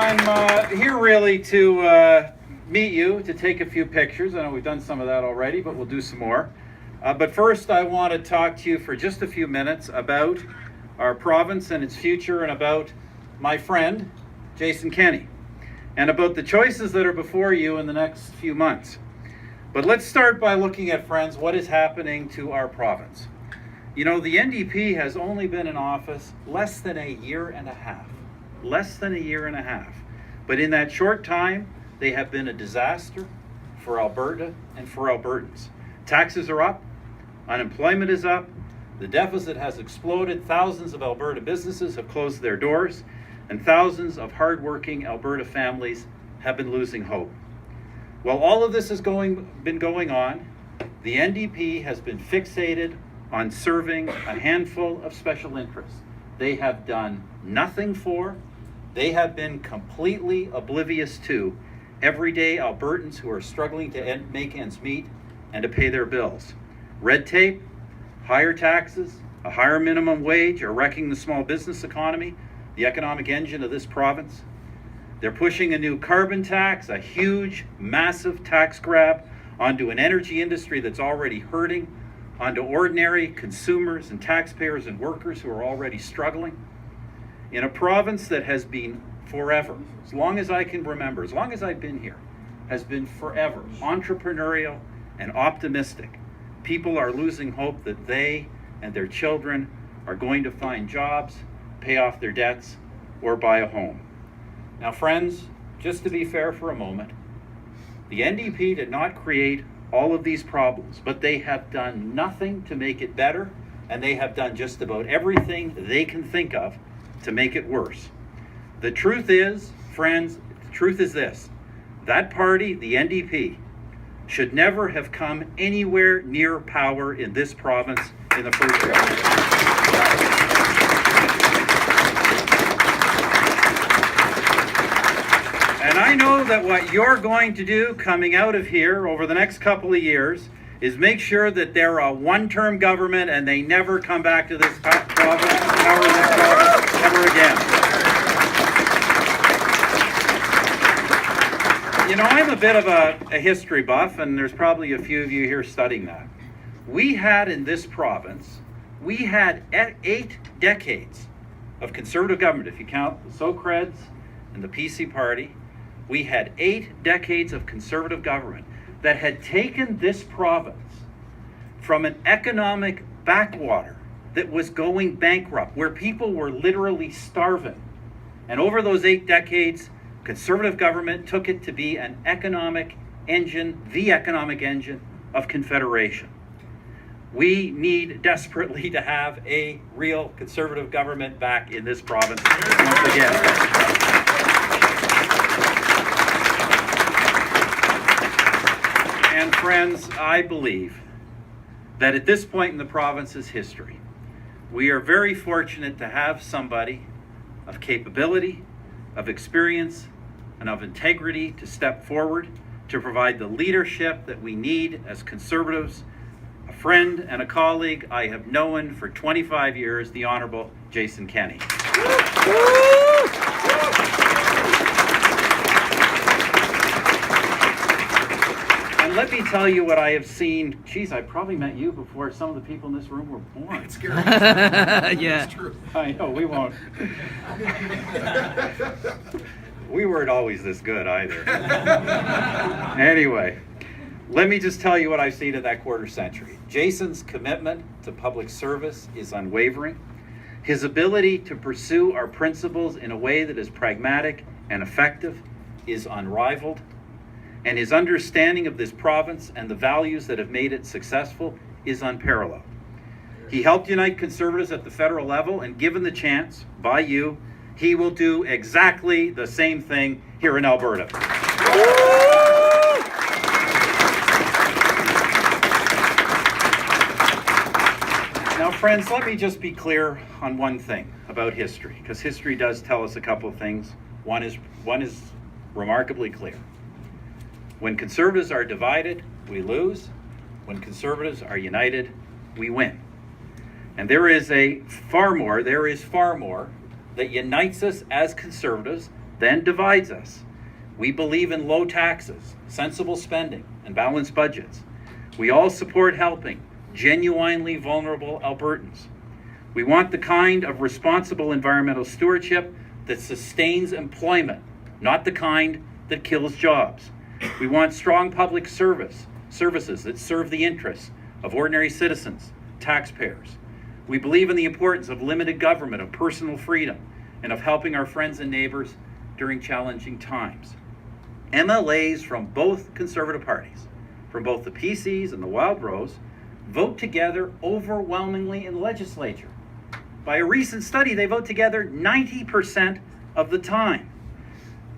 I'm here really to meet you, to take a few pictures. I know we've done some of that already, but we'll do some more. But first, I want to talk to you for just a few minutes about our province and its future, and about my friend, Jason Kenney, and about the choices that are before you in the next few months. But let's start by looking at, friends, what is happening to our province. You know, the NDP has only been in office less than a year and a half. Less than a year and a half. But in that short time, they have been a disaster for Alberta and for Albertans. Taxes are up, unemployment is up, the deficit has exploded, thousands of Alberta businesses have closed their doors, and thousands of hardworking Alberta families have been losing hope. While all of this has been going on, the NDP has been fixated on serving a handful of special interests. They have done nothing for, they have been completely oblivious to everyday Albertans who are struggling to make ends meet and to pay their bills. Red tape, higher taxes, a higher minimum wage are wrecking the small business economy, the economic engine of this province. They're pushing a new carbon tax, a huge, massive tax grab onto an energy industry that's already hurting, onto ordinary consumers and taxpayers and workers who are already struggling. In a province that has been forever, as long as I can remember, as long as I've been here, has been forever entrepreneurial and optimistic. People are losing hope that they and their children are going to find jobs, pay off their debts, or buy a home. Now, friends, just to be fair for a moment, the NDP did not create all of these problems, but they have done nothing to make it better, and they have done just about everything they can think of to make it worse. The truth is, friends, the truth is this: that party, the NDP, should never have come anywhere near power in this province in the first place. And I know that what you're going to do coming out of here over the next couple of years is make sure that they're a one-term government and they never come back to this province, power in this province ever again. You know, I'm a bit of a history buff, and there's probably a few of you here studying that. We had in this province, we had 8 decades of conservative government. If you count the Socreds and the PC party, we had 8 decades of conservative government that had taken this province from an economic backwater that was going bankrupt, where people were literally starving. And over those 8 decades, conservative government took it to be an economic engine, the economic engine of Confederation. We need desperately to have a real conservative government back in this province once again. And friends, I believe that at this point in the province's history, we are very fortunate to have somebody of capability, of experience, and of integrity to step forward to provide the leadership that we need as Conservatives. A friend and a colleague I have known for 25 years, the Honourable Jason Kenney. And let me tell you what I have seen. Geez, I probably met you before some of the people in this room were born. It's scary. Yeah. It's true. I know, we won't. We weren't always this good either. Anyway, let me just tell you what I've seen in that quarter century. Jason's commitment to public service is unwavering. His ability to pursue our principles in a way that is pragmatic and effective is unrivaled. And his understanding of this province and the values that have made it successful is unparalleled. He helped unite Conservatives at the federal level, and given the chance by you, he will do exactly the same thing here in Alberta. Now, friends, let me just be clear on one thing about history, because history does tell us a couple of things. One is remarkably clear. When Conservatives are divided, we lose. When Conservatives are united, we win. And there is far more that unites us as Conservatives then divides us. We believe in low taxes, sensible spending, and balanced budgets. We all support helping genuinely vulnerable Albertans. We want the kind of responsible environmental stewardship that sustains employment, not the kind that kills jobs. We want strong public services that serve the interests of ordinary citizens, taxpayers. We believe in the importance of limited government, of personal freedom, and of helping our friends and neighbors during challenging times. MLAs from both Conservative parties, from both the PCs and the Wild Rose, vote together overwhelmingly in the legislature. By a recent study, they vote together 90% of the time.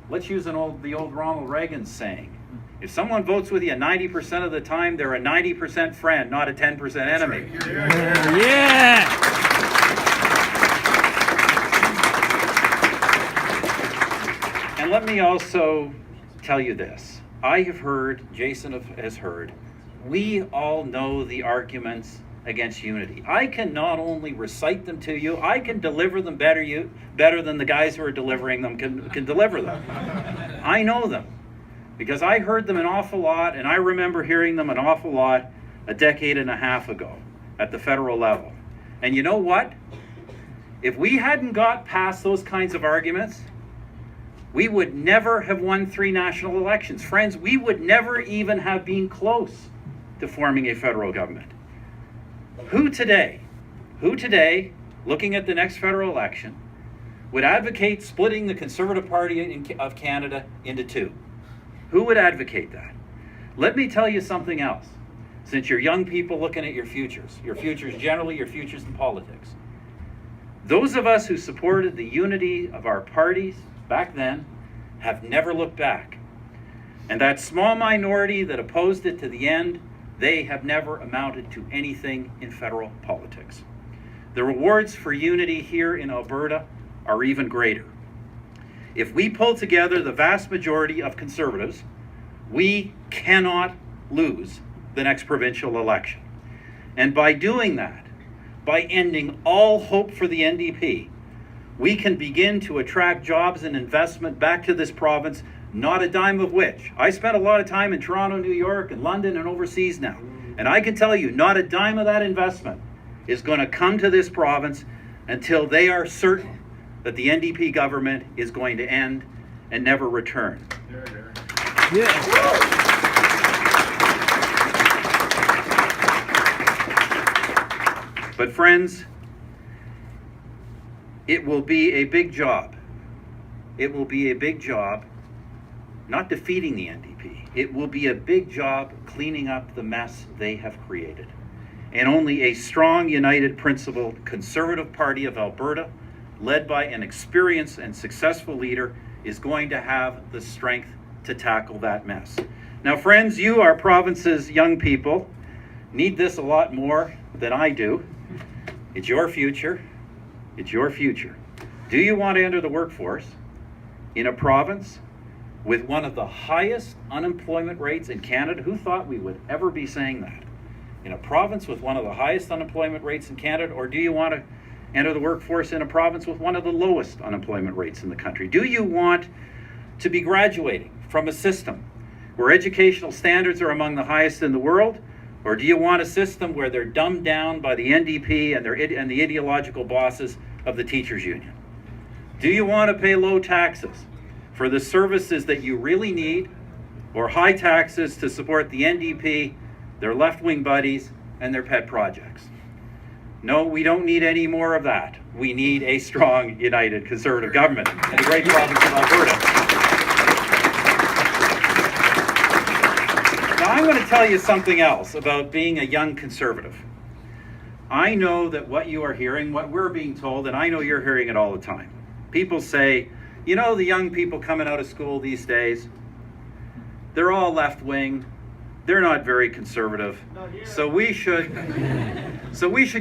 Let's use the old Ronald Reagan saying, if someone votes with you 90% of the time, they're a 90% friend, not a 10% enemy. Yeah! And let me also tell you this. I have heard, Jason has heard, we all know the arguments against unity. I can not only recite them to you, I can deliver them better than the guys who are delivering them can deliver them. I know them because I heard them an awful lot, and I remember hearing them an awful lot a decade and a half ago at the federal level. And you know what? If we hadn't got past those kinds of arguments, we would never have won 3 national elections. Friends, we would never even have been close to forming a federal government. Who today, looking at the next federal election, would advocate splitting the Conservative Party of Canada into 2? Who would advocate that? Let me tell you something else. Since you're young people looking at your futures generally, your futures in politics. Those of us who supported the unity of our parties back then have never looked back. And that small minority that opposed it to the end, they have never amounted to anything in federal politics. The rewards for unity here in Alberta are even greater. If we pull together the vast majority of Conservatives, we cannot lose the next provincial election. And by doing that, by ending all hope for the NDP, we can begin to attract jobs and investment back to this province, not a dime of which. I spent a lot of time in Toronto, New York, and London, and overseas now. And I can tell you, not a dime of that investment is going to come to this province until they are certain that the NDP government is going to end and never return. Yeah. But friends, it will be a big job. It will be a big job not defeating the NDP. It will be a big job cleaning up the mess they have created. And only a strong, united, principled Conservative Party of Alberta, led by an experienced and successful leader, is going to have the strength to tackle that mess. Now, friends, you, our province's young people, need this a lot more than I do. It's your future. It's your future. Do you want to enter the workforce in a province with one of the highest unemployment rates in Canada? Who thought we would ever be saying that? In a province with one of the highest unemployment rates in Canada, or do you want to enter the workforce in a province with one of the lowest unemployment rates in the country? Do you want to be graduating from a system where educational standards are among the highest in the world? Or do you want a system where they're dumbed down by the NDP and the ideological bosses of the teachers' union? Do you want to pay low taxes for the services that you really need, or high taxes to support the NDP, their left-wing buddies, and their pet projects? No, we don't need any more of that. We need a strong, united Conservative government in the great province of Alberta. Now, I'm going to tell you something else about being a young Conservative. I know that what you are hearing, what we're being told, and I know you're hearing it all the time. People say, you know, the young people coming out of school these days, they're all left-wing, they're not very conservative, so we should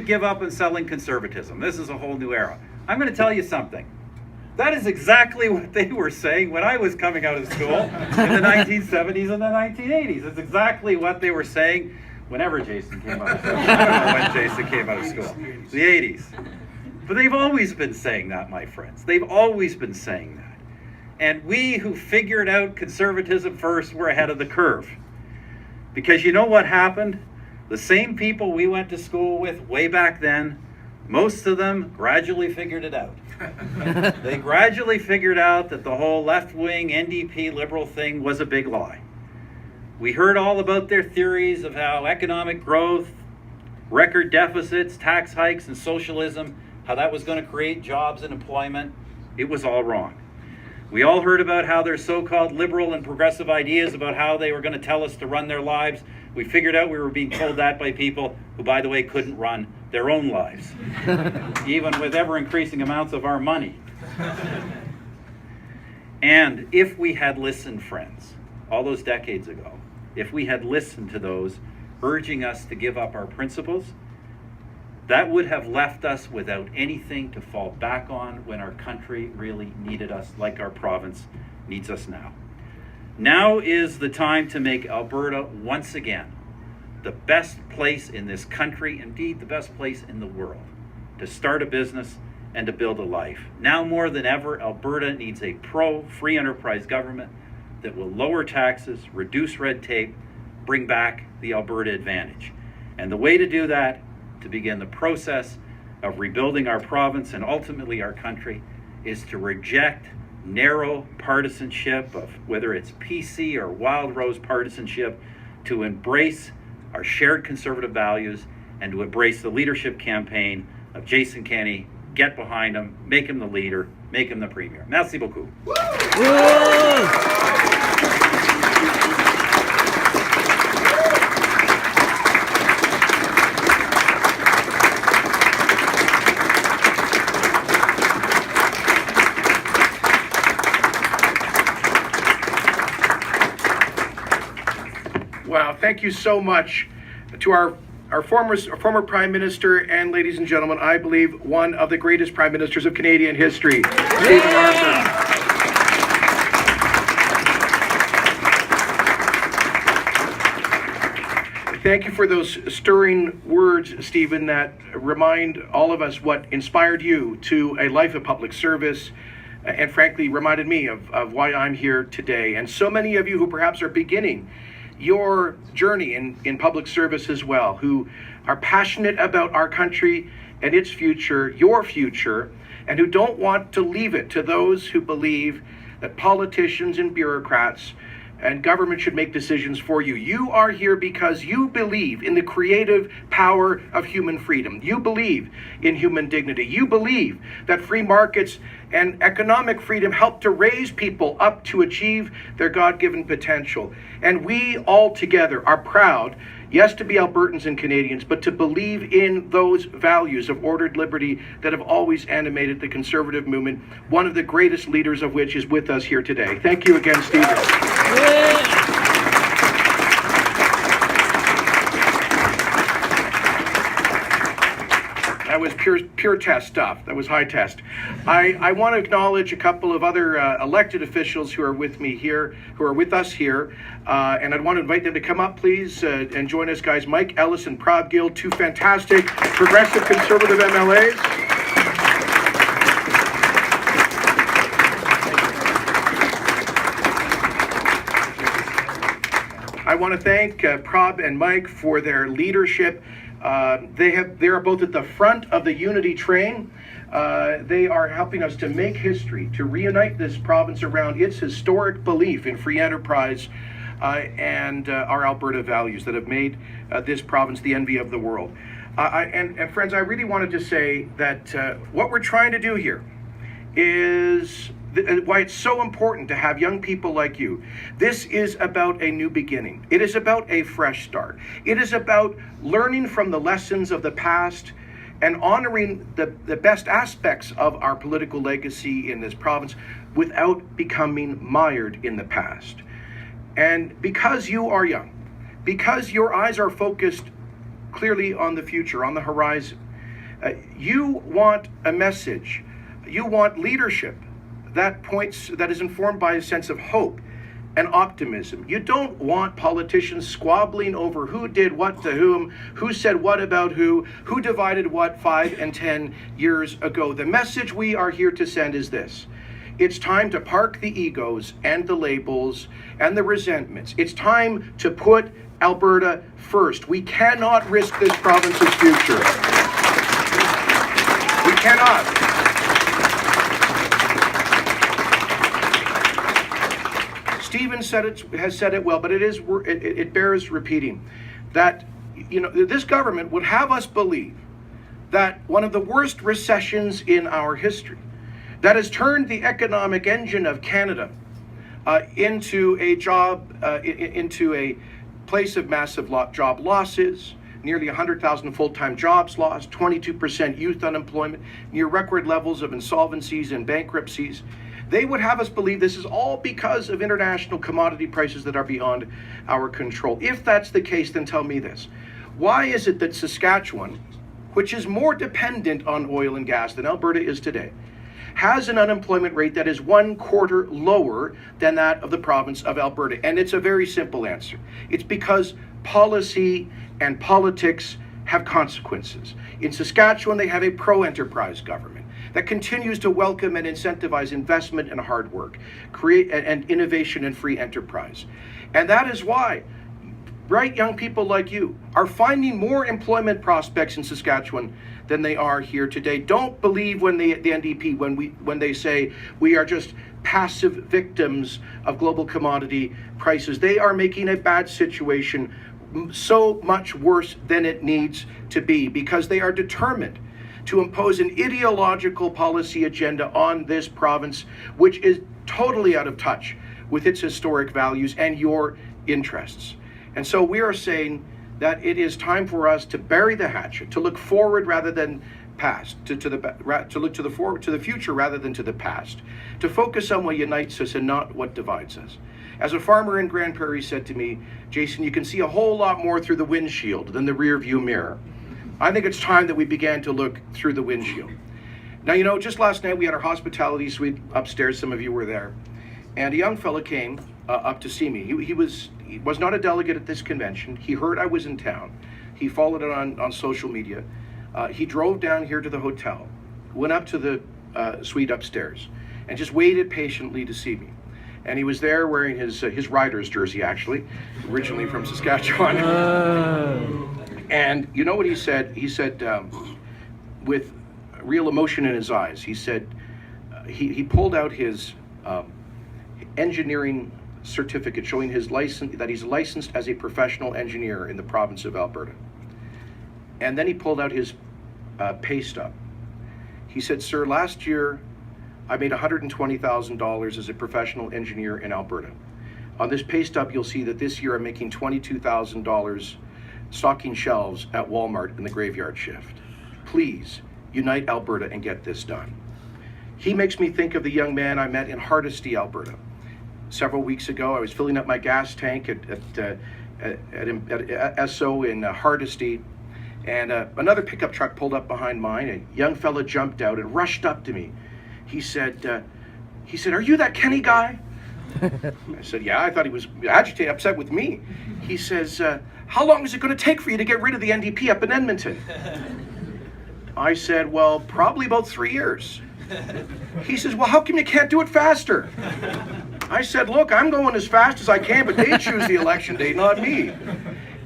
give up on selling conservatism. This is a whole new era. I'm going to tell you something. That is exactly what they were saying when I was coming out of school in the 1970s and the 1980s. It's exactly what they were saying whenever Jason came out of school. I don't know when Jason came out of school. The 80s. But they've always been saying that, my friends. They've always been saying that. And we who figured out conservatism first were ahead of the curve. Because you know what happened? The same people we went to school with way back then, most of them gradually figured it out. They gradually figured out that the whole left-wing NDP liberal thing was a big lie. We heard all about their theories of how economic growth, record deficits, tax hikes, and socialism, how that was going to create jobs and employment. It was all wrong. We all heard about how their so-called liberal and progressive ideas about how they were going to tell us to run their lives. We figured out we were being told that by people who, by the way, couldn't run their own lives, even with ever-increasing amounts of our money. And if we had listened, friends, all those decades ago, if we had listened to those urging us to give up our principles, that would have left us without anything to fall back on when our country really needed us, like our province needs us now. Now is the time to make Alberta once again the best place in this country, indeed the best place in the world, to start a business and to build a life. Now more than ever, Alberta needs a pro-free enterprise government that will lower taxes, reduce red tape, bring back the Alberta advantage. And the way to do that, to begin the process of rebuilding our province and ultimately our country, is to reject narrow partisanship of whether it's PC or Wild Rose partisanship, to embrace our shared conservative values and to embrace the leadership campaign of Jason Kenney. Get behind him, make him the leader, make him the premier. Merci beaucoup. Wow, thank you so much to our former Prime Minister and, ladies and gentlemen, I believe one of the greatest Prime Ministers of Canadian history, Stephen Harper. Thank you for those stirring words, Stephen, that remind all of us what inspired you to a life of public service, and frankly reminded me of why I'm here today. And so many of you who perhaps are beginning your journey in public service as well, who are passionate about our country and its future, your future, and who don't want to leave it to those who believe that politicians and bureaucrats and government should make decisions for you. You are here because you believe in the creative power of human freedom. You believe in human dignity. You believe that free markets and economic freedom help to raise people up to achieve their God-given potential. And we all together are proud, yes, to be Albertans and Canadians, but to believe in those values of ordered liberty that have always animated the conservative movement, one of the greatest leaders of which is with us here today. Thank you again, Stephen. That was pure test stuff. That was high test. I want to acknowledge a couple of other elected officials who are with me here, who are with us here, and I'd want to invite them to come up, please, and join us, guys. Mike Ellis and Prab Gill, two fantastic progressive conservative MLAs. I want to thank Prab and Mike for their leadership. They are both at the front of the unity train. They are helping us to make history, to reunite this province around its historic belief in free enterprise and our Alberta values that have made this province the envy of the world. And friends, I really wanted to say that what we're trying to do here is why it's so important to have young people like you. This is about a new beginning. It is about a fresh start. It is about learning from the lessons of the past and honoring the best aspects of our political legacy in this province without becoming mired in the past. And because you are young, because your eyes are focused clearly on the future, on the horizon, you want a message, you want leadership that is informed by a sense of hope and optimism. You don't want politicians squabbling over who did what to whom, who said what about who divided what 5 and 10 years ago. The message we are here to send is this: It's time to park the egos and the labels and the resentments. It's time to put Alberta first. We cannot risk this province's future. We cannot. Stephen has said it well, but it bears repeating that this government would have us believe that one of the worst recessions in our history, that has turned the economic engine of Canada into a place of massive job losses, nearly 100,000 full-time jobs lost, 22% youth unemployment, near record levels of insolvencies and bankruptcies. They would have us believe this is all because of international commodity prices that are beyond our control. If that's the case, then tell me this. Why is it that Saskatchewan, which is more dependent on oil and gas than Alberta is today, has an unemployment rate that is 1/4 lower than that of the province of Alberta? And it's a very simple answer. It's because policy and politics have consequences. In Saskatchewan, they have a pro-enterprise government that continues to welcome and incentivize investment and hard work, and innovation and free enterprise. And that is why bright young people like you are finding more employment prospects in Saskatchewan than they are here today. Don't believe when the NDP, when they say we are just passive victims of global commodity prices. They are making a bad situation so much worse than it needs to be, because they are determined to impose an ideological policy agenda on this province, which is totally out of touch with its historic values and your interests. And so we are saying that it is time for us to bury the hatchet, to look forward rather than past, to look to the future rather than to the past, to focus on what unites us and not what divides us. As a farmer in Grand Prairie said to me, Jason, you can see a whole lot more through the windshield than the rear view mirror. I think it's time that we began to look through the windshield. Now, just last night we had our hospitality suite upstairs. Some of you were there. And a young fella came up to see me. He was not a delegate at this convention. He heard I was in town. He followed it on social media. He drove down here to the hotel, went up to the suite upstairs, and just waited patiently to see me. And he was there wearing his Riders jersey, actually, originally from Saskatchewan. And you know what he said? He said, with real emotion in his eyes, he said, he pulled out his engineering certificate showing his license, that he's licensed as a professional engineer in the province of Alberta. And then he pulled out his pay stub. He said, sir, last year I made $120,000 as a professional engineer in Alberta. On this pay stub, you'll see that this year I'm making $22,000 stocking shelves at Walmart in the graveyard shift. Please unite Alberta and get this done. He makes me think of the young man I met in Hardisty, Alberta. Several weeks ago, I was filling up my gas tank at Esso in Hardisty, and another pickup truck pulled up behind mine. A young fella jumped out and rushed up to me. He said, "Are you that Kenny guy?" I said, "Yeah." I thought he was agitated, upset with me. He says, "How long is it going to take for you to get rid of the NDP up in Edmonton?" I said, "Well, probably about 3 years." He says, "Well, how come you can't do it faster?" I said, "Look, I'm going as fast as I can, but they choose the election date, not me."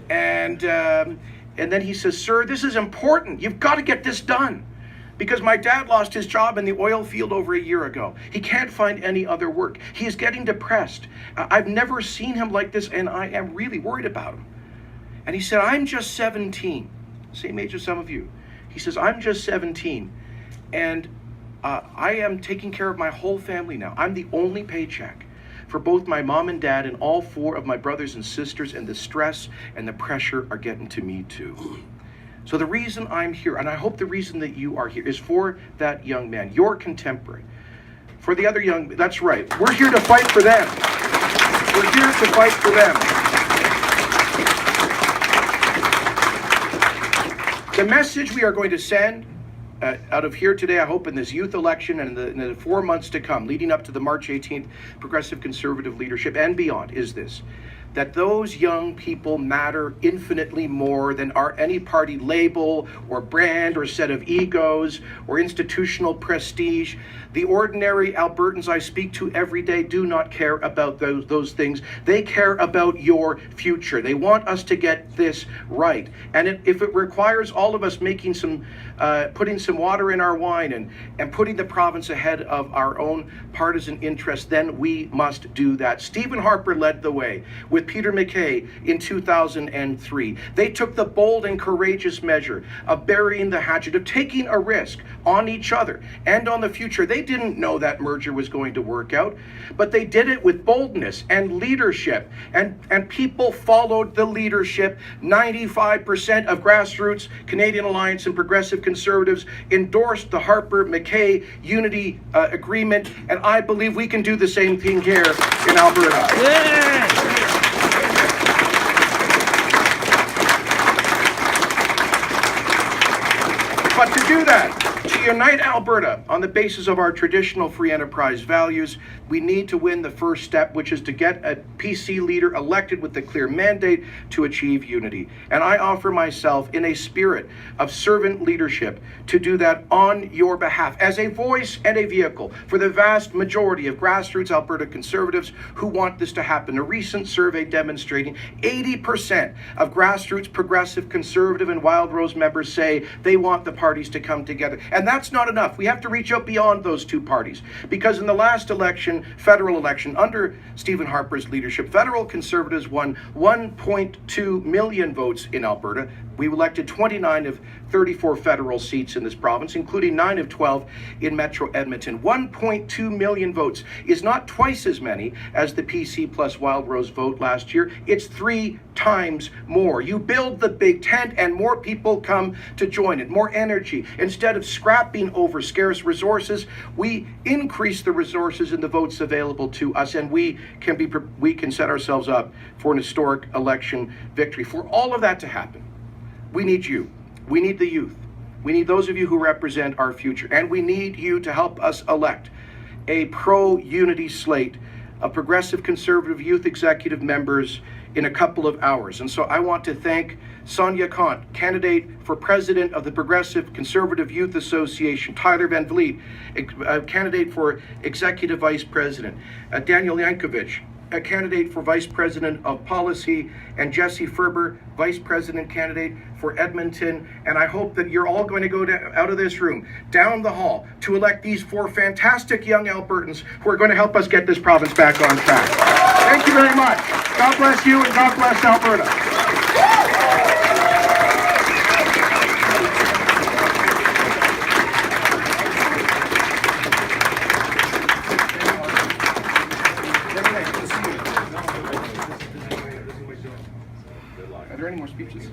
And then he says, "Sir, this is important. You've got to get this done. Because my dad lost his job in the oil field over a year ago. He can't find any other work. He is getting depressed. I've never seen him like this, and I am really worried about him." And he said, "I'm just 17, same age as some of you." He says, "I'm just 17, and I am taking care of my whole family now. I'm the only paycheck for both my mom and dad and all 4 of my brothers and sisters, and the stress and the pressure are getting to me too. So the reason I'm here, and I hope the reason that you are here, is for that young man, your contemporary. For the other young, that's right, we're here to fight for them. We're here to fight for them. The message we are going to send out of here today, I hope, in this youth election and in the 4 months to come, leading up to the March 18th Progressive Conservative leadership and beyond, is this: that those young people matter infinitely more than any party label or brand or set of egos or institutional prestige. The ordinary Albertans I speak to every day do not care about those things. They care about your future. They want us to get this right. And if it requires all of us making putting some water in our wine and putting the province ahead of our own partisan interests, then we must do that. Stephen Harper led the way with Peter MacKay in 2003. They took the bold and courageous measure of burying the hatchet, of taking a risk on each other and on the future. They didn't know that merger was going to work out, but they did it with boldness and leadership, and people followed the leadership. 95% of grassroots Canadian Alliance and Progressive Conservatives endorsed the Harper-MacKay Unity Agreement, and I believe we can do the same thing here in Alberta. Yeah! But to do that, to unite Alberta on the basis of our traditional free enterprise values, we need to win the first step, which is to get a PC leader elected with the clear mandate to achieve unity. And I offer myself in a spirit of servant leadership to do that on your behalf, as a voice and a vehicle for the vast majority of grassroots Alberta Conservatives who want this to happen. A recent survey demonstrating 80% of grassroots Progressive Conservative and Wild Rose members say they want the parties to come together. And that's not enough. We have to reach out beyond those two parties, because in the last election, federal election, under Stephen Harper's leadership, federal Conservatives won 1.2 million votes in Alberta. We elected 29 of 34 federal seats in this province, including 9 of 12 in Metro Edmonton. 1.2 million votes is not twice as many as the PC plus Wild Rose vote last year. It's 3 times more. You build the big tent and more people come to join it. More energy. Instead of scrapping over scarce resources, we increase the resources and the votes available to us, and we can set ourselves up for an historic election victory. For all of that to happen, we need you. We need the youth. We need those of you who represent our future. And we need you to help us elect a pro-unity slate of Progressive Conservative youth executive members in a couple of hours. And so I want to thank Sonia Kant, candidate for president of the Progressive Conservative Youth Association; Tyler Van Vliet, candidate for executive vice president; Daniel Yankovic, a candidate for Vice President of Policy; and Jesse Ferber, Vice President candidate for Edmonton. And I hope that you're all going to go out of this room, down the hall, to elect these 4 fantastic young Albertans who are going to help us get this province back on track. Thank you very much. God bless you, and God bless Alberta. Are there any more speeches?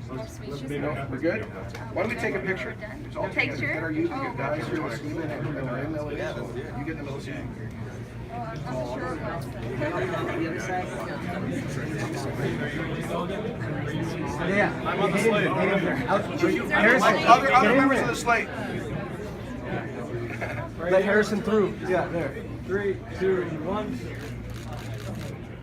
More speeches? No, we're good? Why don't we take a picture? A picture? Get our youth, get guys here, let's leave it, and our MLAs. You get in the middle seat. Yeah. I'm on the slate. Other members of the slate. Let Harrison through. Yeah, there. 3, 2, 1.